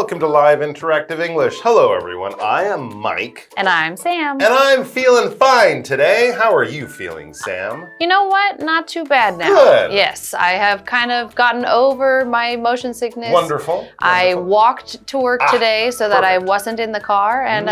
welcome to Live Interactive English. Hello, everyone. I am Mike. And I'm Sam. And I'm feeling fine today. How are you feeling, Sam? You know what? Not too bad now. Good. Yes, I have kind of gotten over my motion sickness. Wonderful. I walked to work today so that I perfect. wasn't in the car, and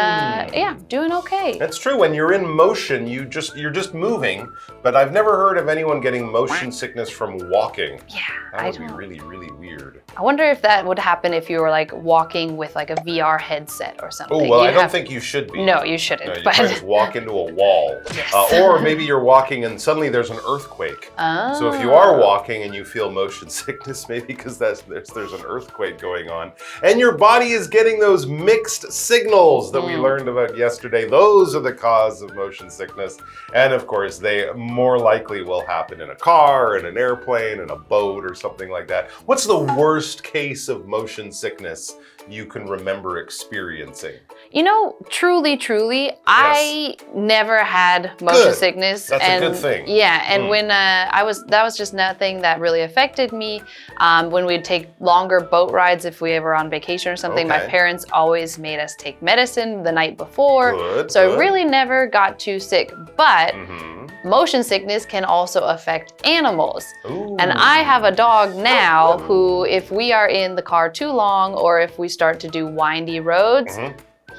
yeah, doing okay. That's true. When you're in motion, you're just moving. But I've never heard of anyone getting motion sickness from walking. Yeah, That I would be don't. really, really weird. I wonder if that would happen if you were like walking with like a VR headset or something. Oh, well, You'd I don't have- think you should be. No, you shouldn't. No, you but might just walk into a wall. Yes. Or maybe you're walking and suddenly there's an earthquake. So if you are walking and you feel motion sickness, maybe because there's an earthquake going on, and your body is getting those mixed signals that we learned about yesterday, those are the cause of motion sickness. And of course, they more likely will happen in a car, in an airplane, in a boat, or something like that. What's the worst case of motion sickness you can remember experiencing? You know, truly, I never had motion Good. sickness. That's a good thing. Yeah, and when that was just nothing that really affected me. When we'd take longer boat rides, if we were on vacation or something, my Okay. parents always made us take medicine the night before. Good, so good. I really never got too sick. But motion sickness can also affect animals. Ooh. And I have a dog now who, if we are in the car too long or if we start to do windy roads,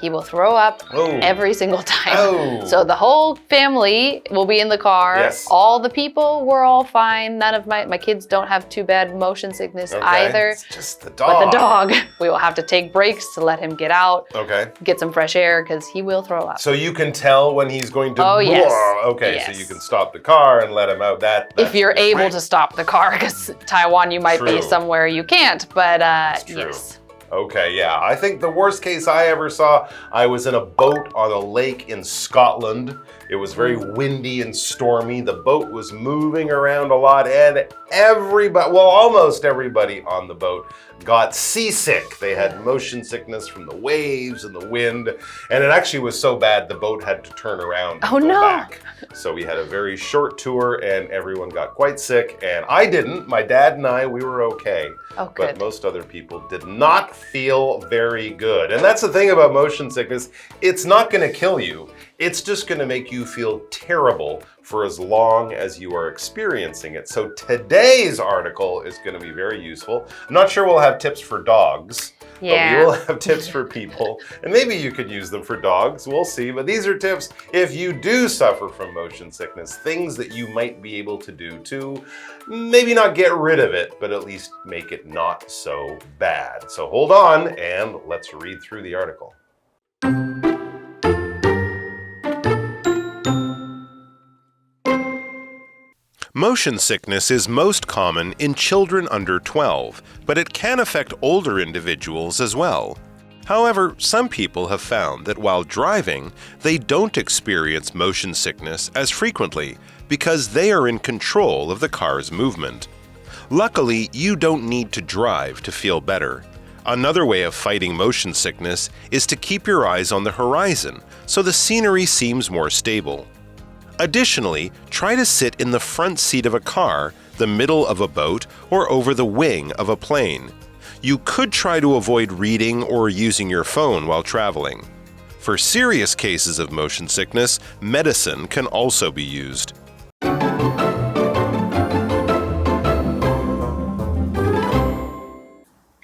he will throw up every single time. Oh. So the whole family will be in the car. Yes. All the people were all fine. None of my kids don't have too bad motion sickness either. It's just the dog. But the dog, we will have to take breaks to let him get out, Okay. get some fresh air because he will throw up. So you can tell when he's going to. Oh, yes. Okay, Yes. so you can stop the car and let him out. If you're able to stop the car, because Taiwan, you might be True. somewhere you can't. But true. yes. Okay, yeah. I think the worst case I ever saw, I was in a boat on a lake in Scotland. It was very windy and stormy. The boat was moving around a lot, and almost everybody on the boat got seasick. They had motion sickness from the waves and the wind, and it actually was so bad the boat had to turn around and go back. So we had a very short tour, and everyone got quite sick, and I didn't. My dad and I, we were okay. Oh, But good. most other people did not feel very good. And that's the thing about motion sickness. It's not going to kill you. It's just going to make you feel terrible for as long as you are experiencing it. So today's article is going to be very useful. I'm not sure we'll have tips for dogs. Yeah. But we will have tips for people. And maybe you could use them for dogs. We'll see. But these are tips if you do suffer from motion sickness, things that you might be able to do to maybe not get rid of it, but at least make it not so bad. So hold on and let's read through the article. Motion sickness is most common in children under 12, but it can affect older individuals as well. However, some people have found that while driving, they don't experience motion sickness as frequently because they are in control of the car's movement. Luckily, you don't need to drive to feel better. Another way of fighting motion sickness is to keep your eyes on the horizon so the scenery seems more stable. Additionally, try to sit in the front seat of a car, the middle of a boat, or over the wing of a plane. You could try to avoid reading or using your phone while traveling. For serious cases of motion sickness, medicine can also be used.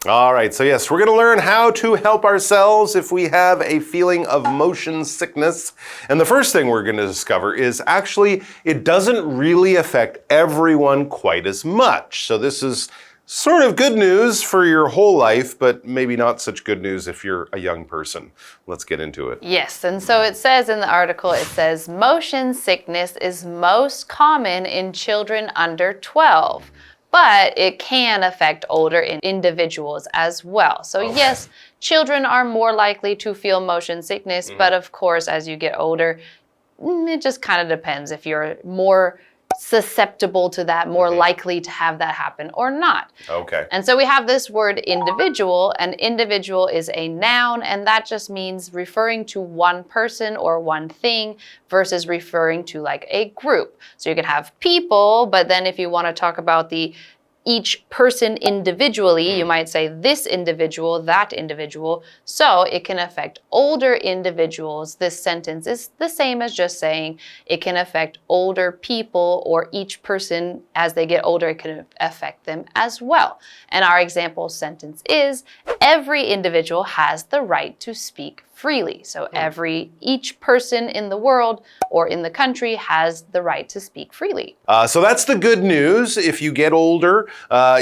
All right, so yes, we're going to learn how to help ourselves if we have a feeling of motion sickness. And the first thing we're going to discover is actually it doesn't really affect everyone quite as much. So this is sort of good news for your whole life, but maybe not such good news if you're a young person. Let's get into it. Yes, and so it says in the article, it says motion sickness is most common in children under 12. But it can affect older individuals as well. So yes, children are more likely to feel motion sickness, but of course, as you get older, it just kind of depends if you're more susceptible to that, more likely to have that happen or not. Okay. And so we have this word individual, and individual is a noun, and that just means referring to one person or one thing versus referring to like a group. So you can have people, but then if you want to talk about the each person individually. You might say this individual, that individual. So it can affect older individuals. This sentence is the same as just saying it can affect older people or each person as they get older, it can affect them as well. And our example sentence is, every individual has the right to speak freely. So each person in the world or in the country has the right to speak freely. So that's the good news. If you get older,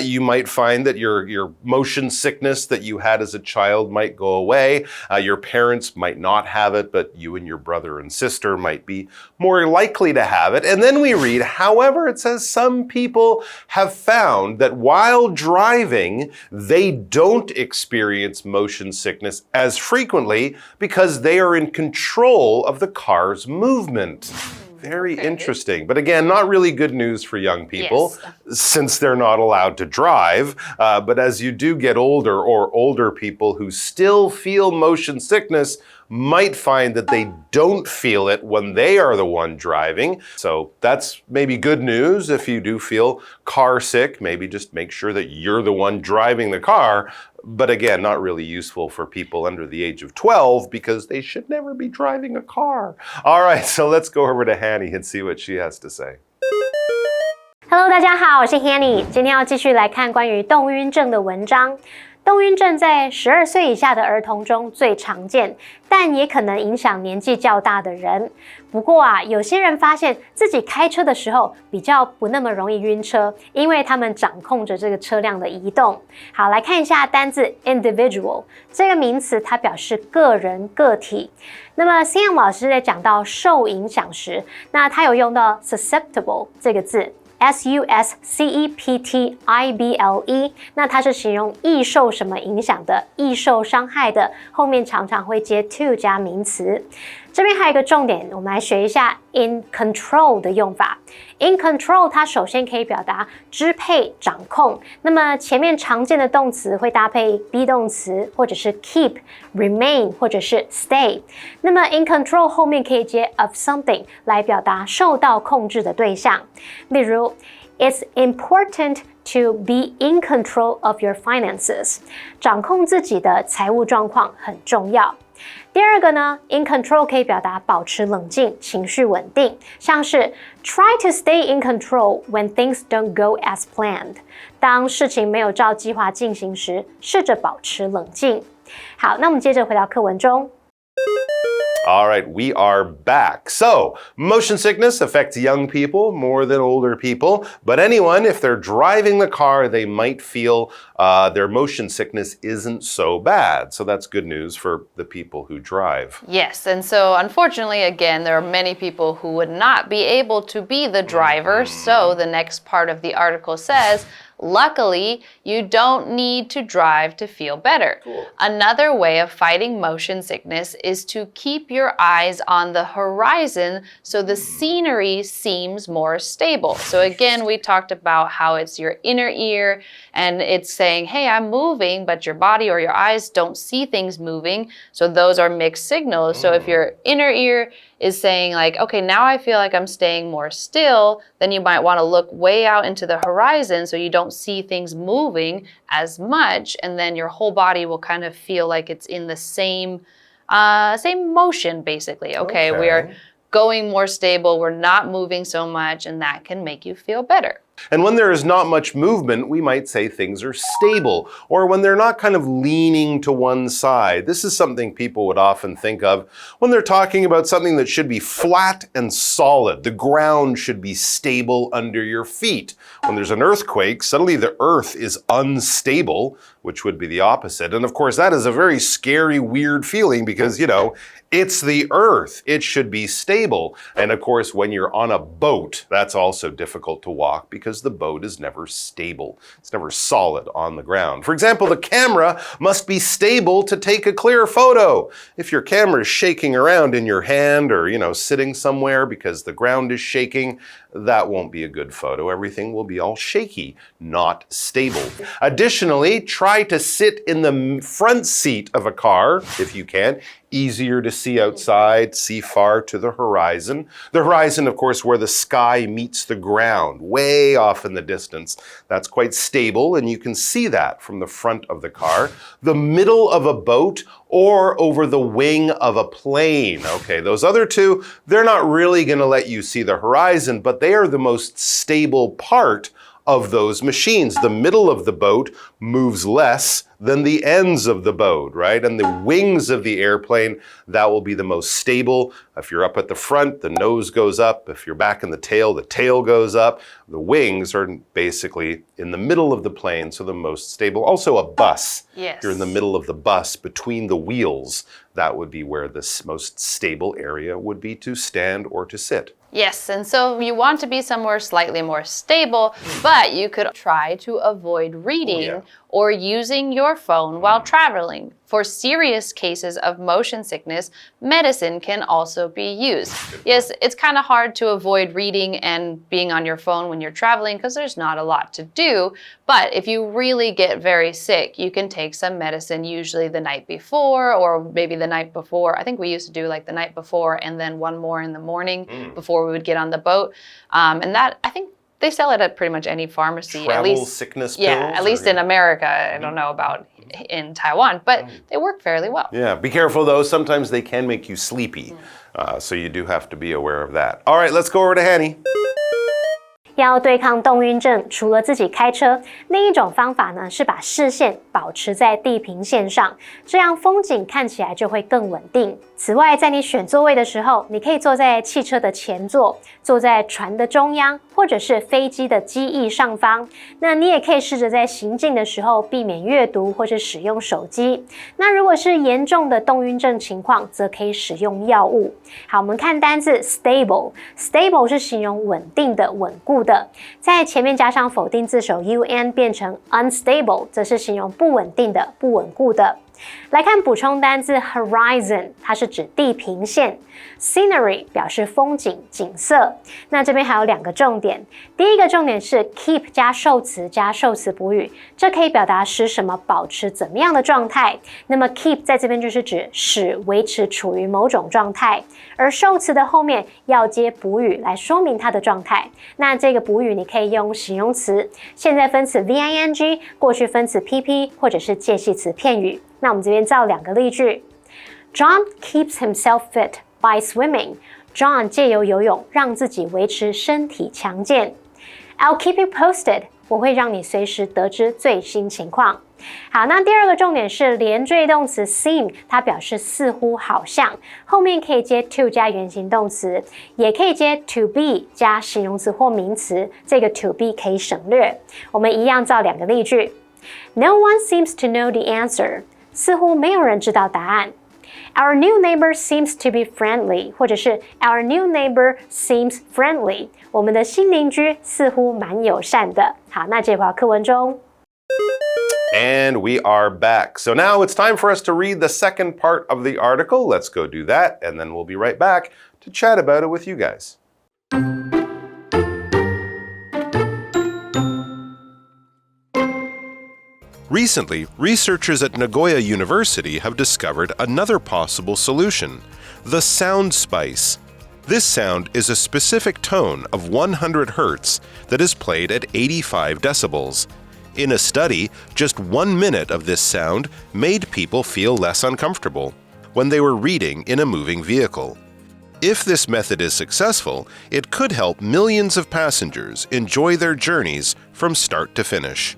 you might find that your motion sickness that you had as a child might go away. Your parents might not have it, but you and your brother and sister might be more likely to have it. And then we read, however, it says some people have found that while driving, they don't experience motion sickness as frequently because they are in control of the car's movement. Very interesting. But again, not really good news for young people since they're not allowed to drive. But as you do get older, or older people who still feel motion sickness might find that they don't feel it when they are the one driving. So that's maybe good news. If you do feel car sick, maybe just make sure that you're the one driving the car. But again, not really useful for people under the age of 12 because they should never be driving a car. All right, so let's go over to Hanny and see what she has to say. Hello， 大家好，我是 Hanny， 今天要继续来看关于动晕症的文章。动晕症在12岁以下的儿童中最常见，但也可能影响年纪较大的人。不过有些人发现自己开车的时候比较不那么容易晕车，因为他们掌控着这个车辆的移动。好，来看一下单字 individual 这个名词，它表示个人、个体。那么 Sam 老师在讲到受影响时，那他有用到 susceptible 这个字。susceptible， 那它是形容易受什么影响的，易受伤害的，后面常常会接 to 加名词。这边还有一个重点，我们来学一下 in control 的用法。in control 它首先可以表达支配、掌控，那么前面常见的动词会搭配 be 动词，或者是 keep、remain 或者是 stay。那么 in control 后面可以接 of something 来表达受到控制的对象。例如 It's important to be in control of your finances. 掌控自己的财务状况很重要。第二个呢 in control 可以表达保持冷静、情绪稳定，像是 try to stay in control when things don't go as planned. 当事情没有照计划进行时，试着保持冷静。好，那我们接着回到课文中。All right, we are back. So, motion sickness affects young people more than older people, but anyone, if they're driving the car, they might feel their motion sickness isn't so bad. So that's good news for the people who drive. Yes, and so unfortunately, again, there are many people who would not be able to be the driver. So the next part of the article says, luckily, you don't need to drive to feel better. Cool. Another way of fighting motion sickness is to keep your eyes on the horizon so the scenery seems more stable. So again, we talked about how it's your inner ear and it's saying, hey, I'm moving, but your body or your eyes don't see things moving. So those are mixed signals. So if your inner ear is saying like, okay, now I feel like I'm staying more still, then you might want to look way out into the horizon so you don't see things moving as much, and then your whole body will kind of feel like it's in the same motion, basically. Okay, we are going more stable, we're not moving so much, and that can make you feel better. And when there is not much movement, we might say things are stable, or when they're not kind of leaning to one side. This is something people would often think of when they're talking about something that should be flat and solid. The ground should be stable under your feet. When there's an earthquake, suddenly the earth is unstable, which would be the opposite. And of course, that is a very scary, weird feeling because, you know, it's the earth. It should be stable. And of course, when you're on a boat, that's also difficult to walk because the boat is never stable. It's never solid on the ground. For example, the camera must be stable to take a clear photo. If your camera is shaking around in your hand or, you know, sitting somewhere because the ground is shaking, that won't be a good photo. Everything will be all shaky, not stable. Additionally, try to sit in the front seat of a car, if you can, easier to see outside, see far to the horizon. The horizon, of course, where the sky meets the ground, way off in the distance. That's quite stable, and you can see that from the front of the car. The middle of a boat or over the wing of a plane. Okay, those other two, they're not really going to let you see the horizon, but they are the most stable part of those machines. The middle of the boat moves less than the ends of the boat, right? And the wings of the airplane, that will be the most stable. If you're up at the front, the nose goes up. If you're back in the tail goes up. The wings are basically in the middle of the plane, so the most stable. Also a bus. Yes. If you're in the middle of the bus between the wheels, that would be where the most stable area would be to stand or to sit. Yes, and so you want to be somewhere slightly more stable, but you could try to avoid reading or using your phone while traveling. For serious cases of motion sickness, medicine can also be used. Yes, it's kind of hard to avoid reading and being on your phone when you're traveling because there's not a lot to do, but if you really get very sick, you can take some medicine usually the night before or maybe the night before. I think we used to do like the night before and then one more in the morning before we would get on the boat. And that, I think, they sell it at pretty much any pharmacy. Travel at least, sickness pills? Yeah, at least in America. I don't know about in Taiwan, but they work fairly well. Yeah, be careful though. Sometimes they can make you sleepy. So you do have to be aware of that. All right, let's go over to Hanny. 要对抗动晕症，除了自己开车，另一种方法呢是把视线保持在地平线上，这样风景看起来就会更稳定。此外，在你选座位的时候，你可以坐在汽车的前座，坐在船的中央，或者是飞机的机翼上方。那你也可以试着在行进的时候避免阅读或是使用手机。那如果是严重的动晕症情况，则可以使用药物。好，我们看单字 stable。stable 是形容稳定的、稳固的，在前面加上否定字首 un 变成 unstable， 则是形容不稳定的、不稳固的。来看补充单字 horizon， 它是指地平线。Scenery 表示风景、景色。那这边还有两个重点，第一个重点是 keep 加受词加受词补语，这可以表达使什么保持怎么样的状态。那么 keep 在这边就是指使维持处于某种状态，而受词的后面要接补语来说明它的状态。那这个补语你可以用形容词、现在分词 VING、过去分词 PP 或者是介系词片语。那我们这边造两个例句 ：John keeps himself fit by swimming. John 借由游泳让自己维持身体强健。I'll keep you posted. 我会让你随时得知最新情况。好，那第二个重点是连缀动词 seem， 它表示似乎、好像，后面可以接 to 加原形动词，也可以接 to be 加形容词或名词，这个 to be 可以省略。我们一样造两个例句 ：No one seems to know the answer. 似乎没有人知道答案。Our new neighbor seems to be friendly， 或者是 Our new neighbor seems friendly。我们的新邻居似乎蛮友善的。好，那这回课文中。And we are back. So now it's time for us to read the second part of the article. Let's go do that, and then we'll be right back to chat about it with you guys. Recently, researchers at Nagoya University have discovered another possible solution, the sound spice. This sound is a specific tone of 100 hertz that is played at 85 decibels. In a study, just 1 minute of this sound made people feel less uncomfortable when they were reading in a moving vehicle. If this method is successful, it could help millions of passengers enjoy their journeys from start to finish.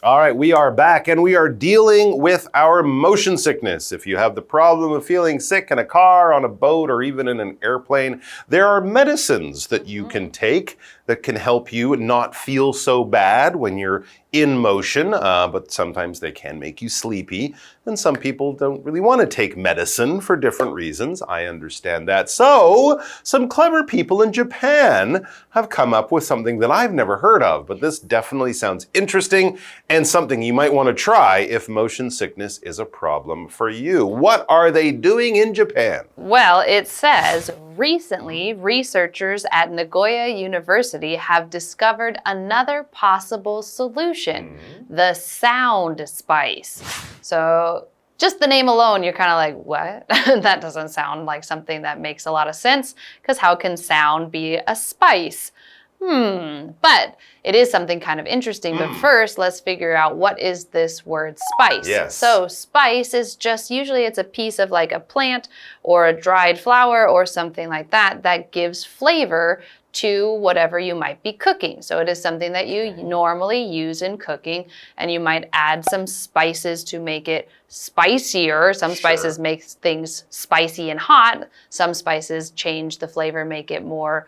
All right, we are back and we are dealing with our motion sickness. If you have the problem of feeling sick in a car, on a boat, or even in an airplane, there are medicines that you can take that can help you not feel so bad when you're in motion, but sometimes they can make you sleepy. And some people don't really want to take medicine for different reasons. I understand that. So, some clever people in Japan have come up with something that I've never heard of, but this definitely sounds interesting and something you might want to try if motion sickness is a problem for you. What are they doing in Japan? Well, it says recently, researchers at Nagoya University have discovered another possible solution, the sound spice. So just the name alone, you're kind of like, what? That doesn't sound like something that makes a lot of sense, because how can sound be a spice? But it is something kind of interesting. But first, let's figure out what is this word spice. Yes. So spice is just, usually it's a piece of like a plant or a dried flower or something like that that gives flavor to whatever you might be cooking. So it is something that you normally use in cooking, and you might add some spices to make it spicier. Some spices make things spicy and hot. Some spices change the flavor, make it more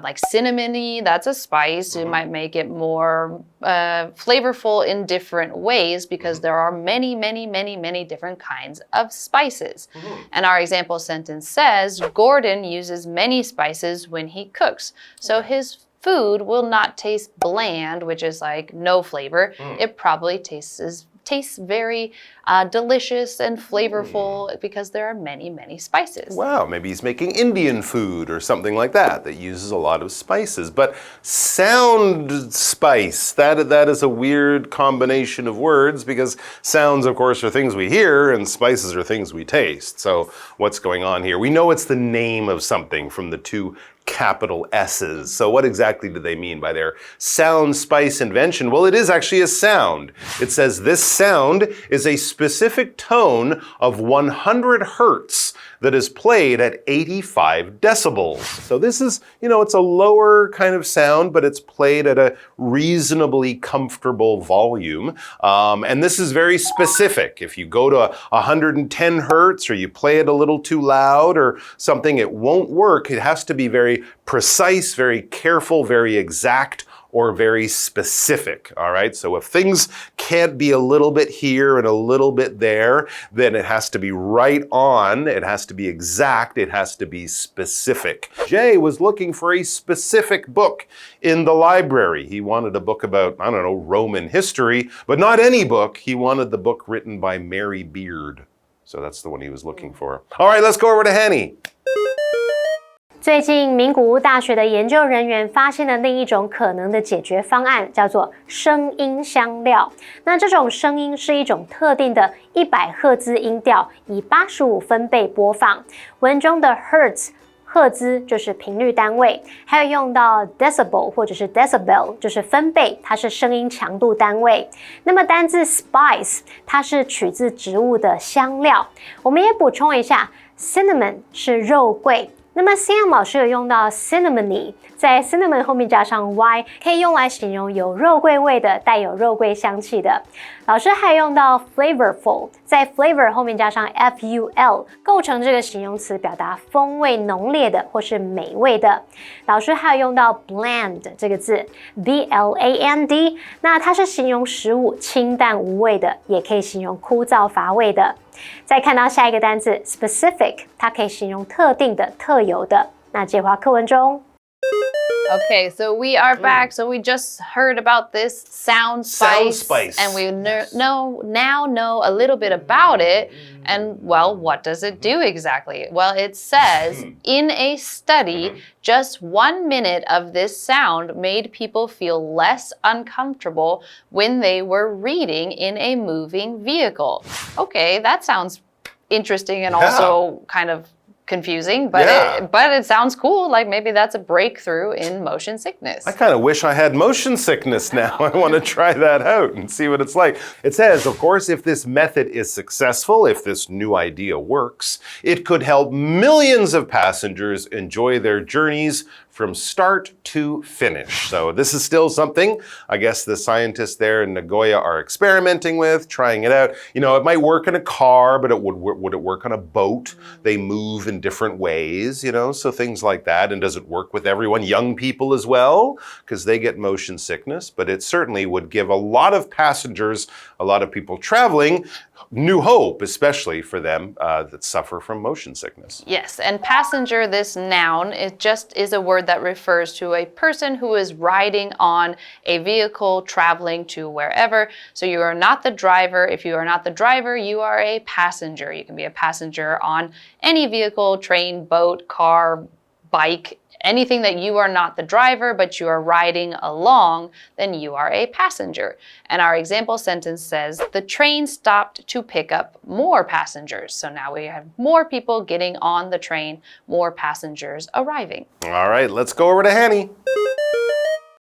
like cinnamony. That's a spice. You might make it more flavorful in different ways, because there are many, many, many, many different kinds of spices. And our example sentence says, Gordon uses many spices when he cooks. So his food will not taste bland, which is like no flavor. It probably tastes very delicious and flavorful, because there are many, many spices. Wow, maybe he's making Indian food or something like that that uses a lot of spices. But sound spice, that is a weird combination of words, because sounds, of course, are things we hear and spices are things we taste. So what's going on here? We know it's the name of something from the two capital S's. So what exactly do they mean by their sound spice invention? Well, it is actually a sound. It says this sound is a specific tone of 100 hertz that is played at 85 decibels. So this is, it's a lower kind of sound, but it's played at a reasonably comfortable volume. And this is very specific. If you go to 110 hertz or you play it a little too loud or something, it won't work. It has to be very precise, very careful, very exact, or very specific, all right? So if things can't be a little bit here and a little bit there, then it has to be right on, it has to be exact, it has to be specific. Jay was looking for a specific book in the library. He wanted a book about, Roman history, but not any book. He wanted the book written by Mary Beard. So that's the one he was looking for. All right, let's go over to Henny. 最近，名古屋大学的研究人员发现了另一种可能的解决方案，叫做声音香料。那这种声音是一种特定的100赫兹音调，以85分贝播放。文中的 hertz 赫兹就是频率单位，还有用到 decibel 或者是 decibel 就是分贝，它是声音强度单位。那么单字 spice 它是取自植物的香料。我们也补充一下 cinnamon 是肉桂。那么 Sam 老师有用到 cinnamony， 在 cinnamon 后面加上 y， 可以用来形容有肉桂味的、带有肉桂香气的。老师还用到 flavorful， 在 flavor 后面加上 ful， 构成这个形容词，表达风味浓烈的或是美味的。老师还有用到 bland 这个字 ，bland， 那它是形容食物清淡无味的，也可以形容枯燥乏味的。再看到下一个单字 specific， 它可以形容特定的、特有的。那介华课文中。Okay, so we are back. So we just heard about this sound spice, and we now know a little bit about it. And well, what does it do exactly? Well, it says in a study, just 1 minute of this sound made people feel less uncomfortable when they were reading in a moving vehicle. Okay, that sounds interesting and also kind of confusing, but it sounds cool. Like maybe that's a breakthrough in motion sickness. I kind of wish I had motion sickness now. I want to try that out and see what it's like. It says, of course, if this method is successful, if this new idea works, it could help millions of passengers enjoy their journeys from start to finish. So this is still something I guess the scientists there in Nagoya are experimenting with, trying it out. It might work in a car, but would it work on a boat? They move in different ways, so things like that. And does it work with everyone, young people as well? Because they get motion sickness, but it certainly would give a lot of passengers, a lot of people traveling, new hope, especially for them that suffer from motion sickness. Yes, and passenger, this noun, it just is a word that refers to a person who is riding on a vehicle traveling to wherever. So you are not the driver. If you are not the driver, you are a passenger. You can be a passenger on any vehicle, train, boat, car, bike, anything that you are not the driver, but you are riding along, then you are a passenger. And our example sentence says, the train stopped to pick up more passengers. So now we have more people getting on the train, more passengers arriving. All right, let's go over to Hanny.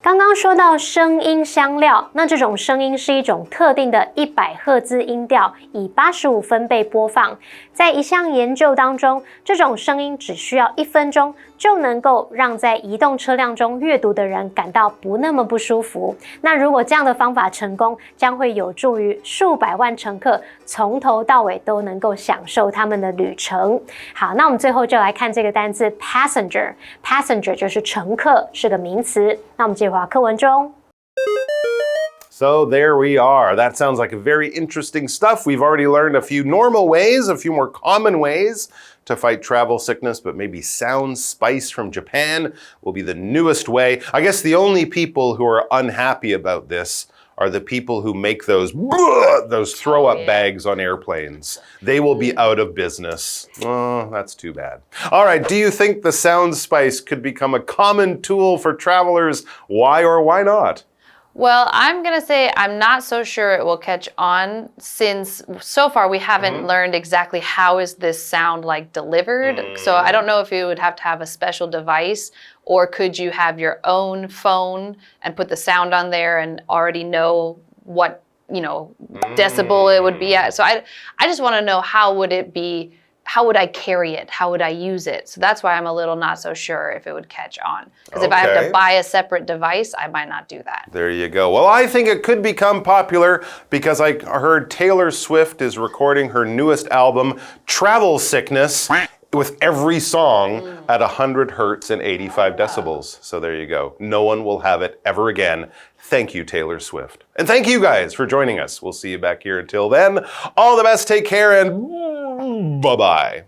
刚刚说到声音香料，那这种声音是一种特定的100赫兹音调，以85分贝播放。在一项研究当中，这种声音只需要1分钟就能够让在移动车辆中阅读的人感到不那么不舒服。那如果这样的方法成功，将会有助于数百万乘客从头到尾都能够享受他们的旅程。好，那我们最后就来看这个单字 passenger。passenger 就是乘客，是个名词。那我们接着回到课文中。So there we are. That sounds like very interesting stuff. We've already learned a few normal ways, a few more common ways to fight travel sickness, but maybe sound spice from Japan will be the newest way. I guess the only people who are unhappy about this are the people who make those throw-up bags on airplanes. They will be out of business. Oh, that's too bad. All right, do you think the sound spice could become a common tool for travelers? Why or why not? Well, I'm going to say I'm not so sure it will catch on since so far we haven't learned exactly how is this sound like delivered. So I don't know if you would have to have a special device or could you have your own phone and put the sound on there and already know what, decibel it would be at. So I just want to know how would it be, how would I carry it? How would I use it? So that's why I'm a little not so sure if it would catch on. Because if I have to buy a separate device, I might not do that. There you go. Well, I think it could become popular because I heard Taylor Swift is recording her newest album, Travel Sickness, with every song at 100 hertz and 85 decibels. So there you go. No one will have it ever again. Thank you, Taylor Swift. And thank you guys for joining us. We'll see you back here until then. All the best, take care, and bye-bye.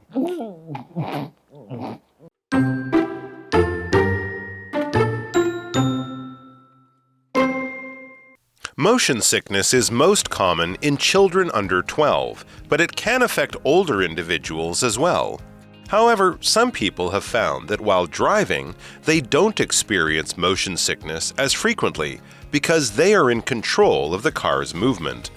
Motion sickness is most common in children under 12, but it can affect older individuals as well. However, some people have found that while driving, they don't experience motion sickness as frequently because they are in control of the car's movement.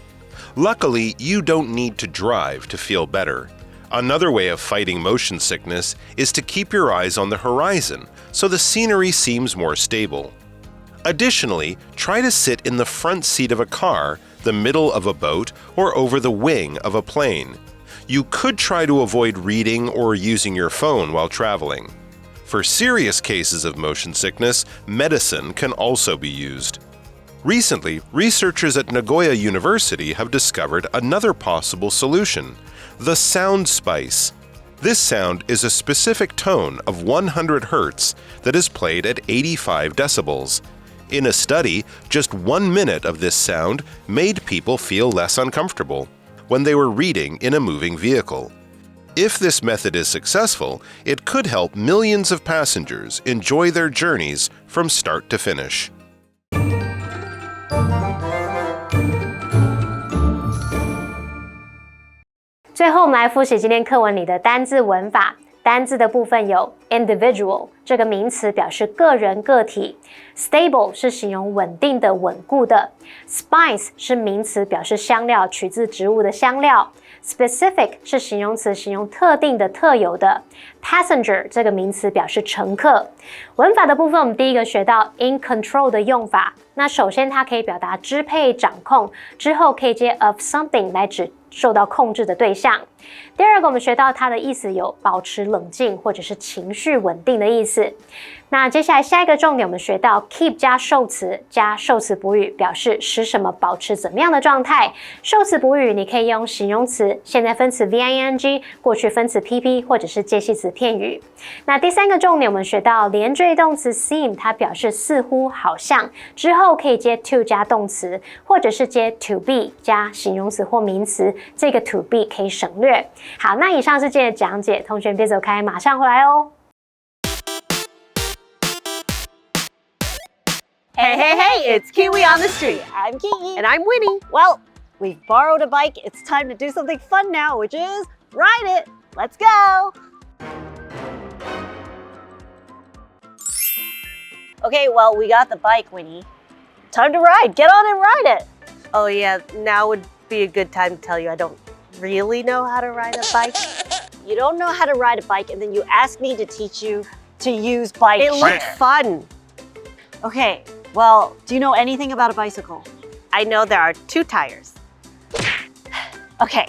Luckily, you don't need to drive to feel better. Another way of fighting motion sickness is to keep your eyes on the horizon so the scenery seems more stable. Additionally, try to sit in the front seat of a car, the middle of a boat, or over the wing of a plane. You could try to avoid reading or using your phone while traveling. For serious cases of motion sickness, medicine can also be used. Recently, researchers at Nagoya University have discovered another possible solution, the sound spice. This sound is a specific tone of 100 hertz that is played at 85 decibels. In a study, just 1 minute of this sound made people feel less uncomfortable when they were reading in a moving vehicle. If this method is successful, it could help millions of passengers enjoy their journeys from start to finish. 最后，我们来复习今天课文里的单字文法。单字的部分有 individual 这个名词表示个人个体 ，stable 是形容稳定的、稳固的 ，spice 是名词表示香料，取自植物的香料 ，specific 是形容词，形容特定的、特有的 ，passenger 这个名词表示乘客。文法的部分，我们第一个学到 in control 的用法。那首先它可以表达支配、掌控，之后可以接 of something 来指受到控制的对象。第二个，我们学到它的意思有保持冷静或者是情绪稳定的意思。那接下来下一个重点，我们学到 keep 加受词加受词补语，表示使什么保持怎么样的状态。受词补语你可以用形容词、现在分词 VING、过去分词 PP 或者是介系词片语。那第三个重点，我们学到连缀动词 seem， 它表示似乎、好像，之后可以接 to 加动词，或者是接 to be 加形容词或名词，这个 to be 可以省略。好，那以上是今天的讲解，同学别走开，马上回来哦。Hey, hey, hey, it's KiWi on the street. I'm Kiki. And I'm Winnie. Well, we've borrowed a bike. It's time to do something fun now, which is ride it. Let's go. Okay, well, we got the bike, Winnie. Time to ride. Get on and ride it. Oh yeah, now would be a good time to tell you I don't really know how to ride a bike. You don't know how to ride a bike, and then you ask me to teach you to use bike. It looked fun. Okay, well, do you know anything about a bicycle? I know there are 2 tires. Okay,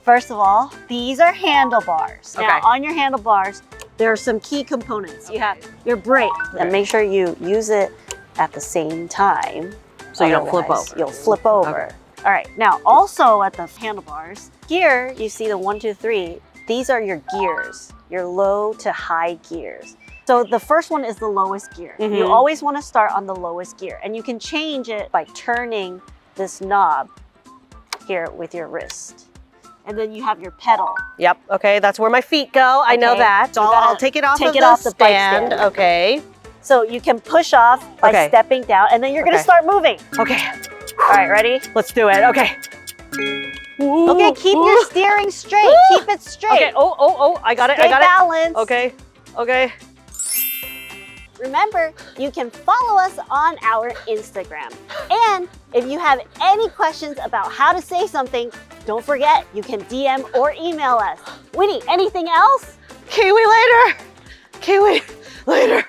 first of all, these are handlebars. Now, on your handlebars, there are some key components. You have your brake, and make sure you use it at the same time. So you don't flip Otherwise, over. You'll flip over. Okay. All right, now also at the handlebars, here you see the 1, 2, 3. These are your gears, your low to high gears. So the first one is the lowest gear. You always want to start on the lowest gear, and you can change it by turning this knob here with your wrist. And then you have your pedal. Yep, okay, that's where my feet go. I know Okay, that. So you gotta I'll take it off take of it the off the bike stand. stand. Okay. So you can push off by Okay. stepping down, and then you're going to Okay. start moving. Okay. All right, ready? Let's do it. Okay. Okay, keep your steering straight. Keep it straight. Okay. Oh, I got it. Stay I got balanced. it. Okay. Okay. Remember, you can follow us on our Instagram. And if you have any questions about how to say something, don't forget, you can DM or email us. Winnie, anything else? KiWi later. KiWi later.